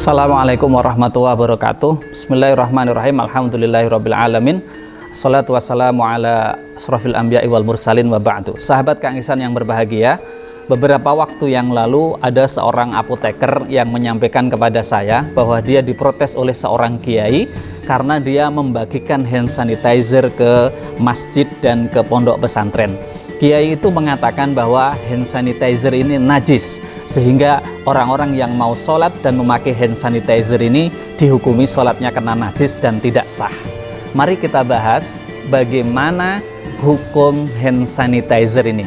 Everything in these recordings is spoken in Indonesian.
Assalamualaikum warahmatullahi wabarakatuh. Bismillahirrahmanirrahim. Alhamdulillahirabbil alamin. Assalatu wassalamu ala asrofil anbiya'i wal mursalin wa ba'du. Sahabat Kang Ihsan yang berbahagia, beberapa waktu yang lalu ada seorang apoteker yang menyampaikan kepada saya bahwa dia diprotes oleh seorang kiai karena dia membagikan hand sanitizer ke masjid dan ke pondok pesantren. Kiai itu mengatakan bahwa hand sanitizer ini najis, sehingga orang-orang yang mau sholat dan memakai hand sanitizer ini dihukumi sholatnya kena najis dan tidak sah. Mari kita bahas bagaimana hukum hand sanitizer ini.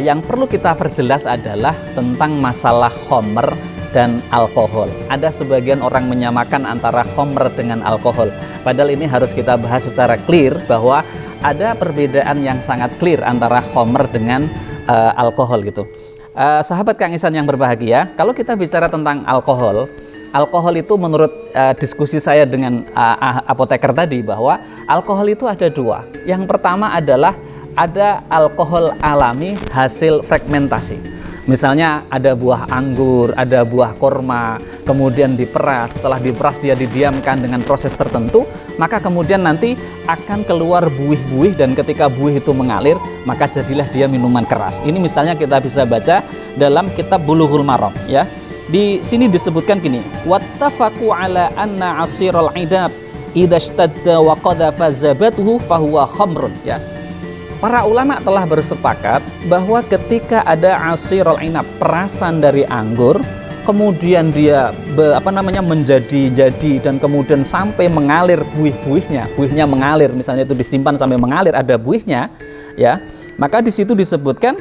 Yang perlu kita perjelas adalah tentang masalah khamr dan alkohol. Ada sebagian orang menyamakan antara khamr dengan alkohol, padahal ini harus kita bahas secara clear bahwa ada perbedaan yang sangat clear antara khamr dengan alkohol gitu. Sahabat Kang Ihsan yang berbahagia, kalau kita bicara tentang alkohol itu menurut diskusi saya dengan apoteker tadi bahwa alkohol itu ada dua. Yang pertama adalah ada alkohol alami hasil fragmentasi. Misalnya ada buah anggur, ada buah korma, kemudian diperas. Setelah diperas dia didiamkan dengan proses tertentu, maka kemudian nanti akan keluar buih-buih, dan ketika buih itu mengalir, maka jadilah dia minuman keras. Ini misalnya kita bisa baca dalam kitab Bulughul Maram ya. Di sini disebutkan gini, wattafaqu ala anna 'asiral 'idab idza ishtadda wa qadhafa zabatuhu fahuwa khamrun ya. Para ulama telah bersepakat bahwa ketika ada asirul inab, perasan dari anggur, kemudian dia menjadi dan kemudian sampai mengalir buihnya mengalir, misalnya itu disimpan sampai mengalir ada buihnya ya, maka di situ disebutkan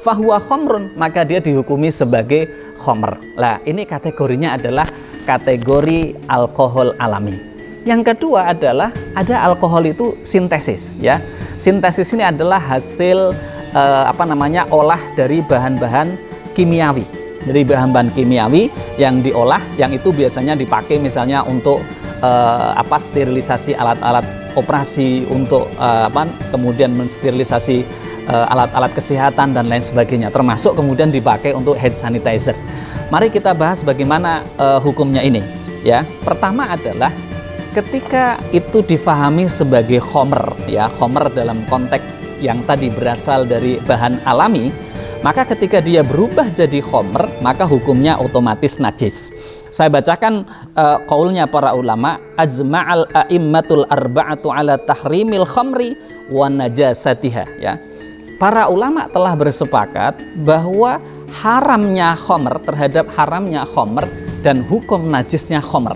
fahuwa khamrun, maka dia dihukumi sebagai khamr. Lah, ini kategorinya adalah kategori alkohol alami. Yang kedua adalah ada alkohol itu sintesis ya. Sintesis ini adalah hasil olah dari bahan-bahan kimiawi. Dari bahan-bahan kimiawi yang diolah, yang itu biasanya dipakai misalnya untuk sterilisasi alat-alat operasi, untuk kemudian mensterilisasi alat-alat kesehatan dan lain sebagainya, termasuk kemudian dipakai untuk hand sanitizer. Mari kita bahas bagaimana hukumnya ini ya. Pertama adalah ketika itu difahami sebagai khamr ya, khamr dalam konteks yang tadi berasal dari bahan alami, maka ketika dia berubah jadi khamr, maka hukumnya otomatis najis. Saya bacakan qaulnya para ulama, ajma'al a'immatul arba'atu ala tahrimil khamri wa najasatiha ya. Para ulama telah bersepakat bahwa haramnya khamr, terhadap haramnya khamr dan hukum najisnya khamr.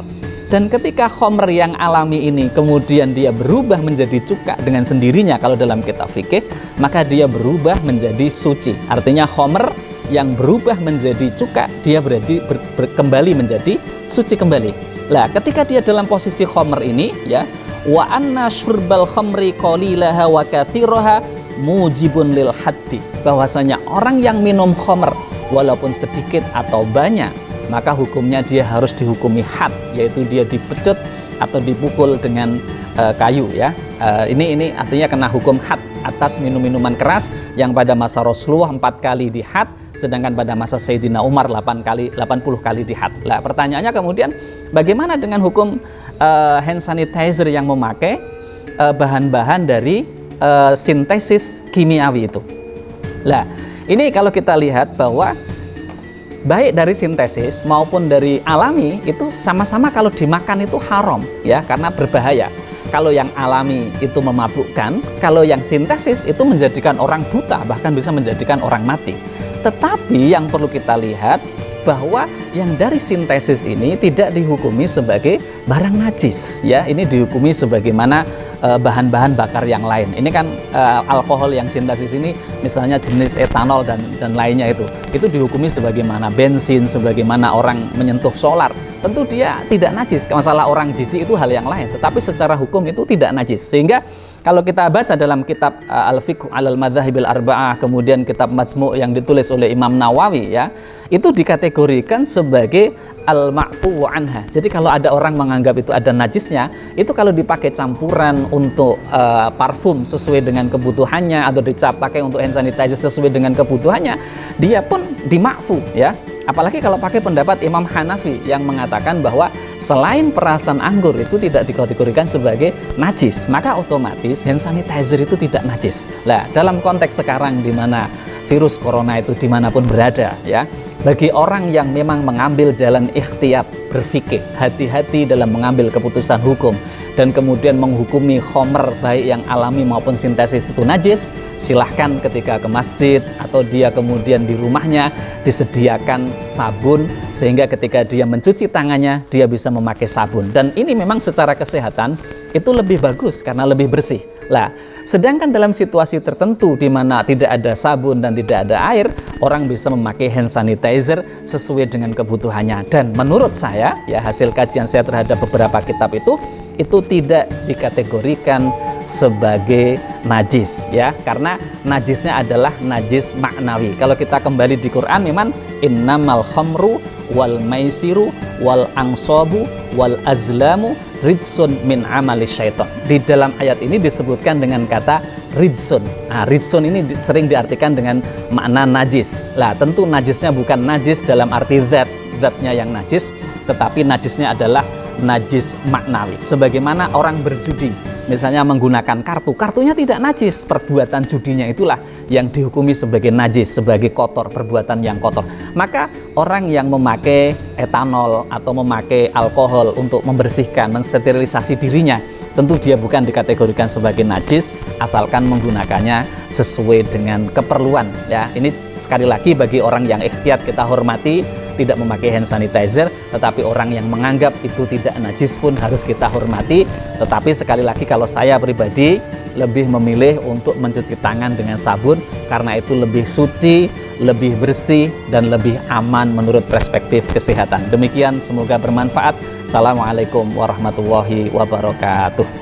Dan ketika khamr yang alami ini kemudian dia berubah menjadi cuka dengan sendirinya, kalau dalam kitab fikih, maka dia berubah menjadi suci. Artinya khamr yang berubah menjadi cuka, dia berarti kembali menjadi suci kembali. Lah, ketika dia dalam posisi khamr ini ya, wa anna syurbal khamri qalilaha wa katsiraha mujibun lil haddi, bahwasanya orang yang minum khamr walaupun sedikit atau banyak, maka hukumnya dia harus dihukumi had, yaitu dia dipecut atau dipukul dengan kayu ya. Ini artinya kena hukum had atas minuman keras yang pada masa Rasulullah 4 kali dihad, sedangkan pada masa Sayyidina Umar 80 kali dihad. Lah, pertanyaannya kemudian bagaimana dengan hukum hand sanitizer yang memakai bahan-bahan dari sintesis kimiawi itu? Lah, ini kalau kita lihat bahwa baik dari sintesis maupun dari alami itu sama-sama kalau dimakan itu haram ya, karena berbahaya. Kalau yang alami itu memabukkan, kalau yang sintesis itu menjadikan orang buta, bahkan bisa menjadikan orang mati. Tetapi yang perlu kita lihat bahwa yang dari sintesis ini tidak dihukumi sebagai barang najis ya, ini dihukumi sebagaimana bahan-bahan bakar yang lain. Ini kan alkohol yang sintesis ini misalnya jenis etanol dan lainnya itu dihukumi sebagaimana bensin, sebagaimana orang menyentuh solar. Tentu dia tidak najis. Masalah orang jijik itu hal yang lain, tetapi secara hukum itu tidak najis. Sehingga kalau kita baca dalam kitab Al-Fiqh Alal Madzahibil Arba'ah, kemudian kitab Majmu' yang ditulis oleh Imam Nawawi ya, itu dikategorikan sebagai al-ma'fu anha. Jadi kalau ada orang menganggap itu ada najisnya, itu kalau dipakai campuran untuk parfum sesuai dengan kebutuhannya, atau dipakai untuk hand sanitizer sesuai dengan kebutuhannya, dia pun dima'fu ya, Apalagi kalau pakai pendapat Imam Hanafi yang mengatakan bahwa selain perasan anggur itu tidak dikategorikan sebagai najis, maka otomatis hand sanitizer itu tidak najis. Nah, dalam konteks sekarang di mana virus corona itu dimanapun berada, ya, bagi orang yang memang mengambil jalan ikhtiyat, berpikir hati-hati dalam mengambil keputusan hukum dan kemudian menghukumi khomer baik yang alami maupun sintesis itu najis, silahkan ketika ke masjid atau dia kemudian di rumahnya disediakan sabun sehingga ketika dia mencuci tangannya dia bisa memakai sabun, dan ini memang secara kesehatan itu lebih bagus karena lebih bersih. Lah, sedangkan dalam situasi tertentu di mana tidak ada sabun dan tidak ada air, orang bisa memakai hand sanitizer sesuai dengan kebutuhannya. Dan menurut saya, ya, hasil kajian saya terhadap beberapa kitab itu tidak dikategorikan sebagai najis, ya, karena najisnya adalah najis maknawi. Kalau kita kembali di Quran, memang innamal khamru wal maisiru wal angsobu wal azlamu ridsun min amali syaiton. Di dalam ayat ini disebutkan dengan kata ridsun. Nah, ridsun ini sering diartikan dengan makna najis. Lah, tentu najisnya bukan najis dalam arti zatnya yang najis, tetapi najisnya adalah najis maknawi. Sebagaimana orang berjudi, misalnya menggunakan kartunya tidak najis, perbuatan judinya itulah yang dihukumi sebagai najis, sebagai kotor, perbuatan yang kotor. Maka orang yang memakai etanol atau memakai alkohol untuk membersihkan, mensterilisasi dirinya, tentu dia bukan dikategorikan sebagai najis asalkan menggunakannya sesuai dengan keperluan, ya. Ini sekali lagi bagi orang yang ikhtiyat kita hormati, tidak memakai hand sanitizer, tetapi orang yang menganggap itu tidak najis pun harus kita hormati. Tetapi sekali lagi, kalau saya pribadi lebih memilih untuk mencuci tangan dengan sabun karena itu lebih suci, lebih bersih, dan lebih aman menurut perspektif kesehatan. Demikian, semoga bermanfaat. Assalamualaikum warahmatullahi wabarakatuh.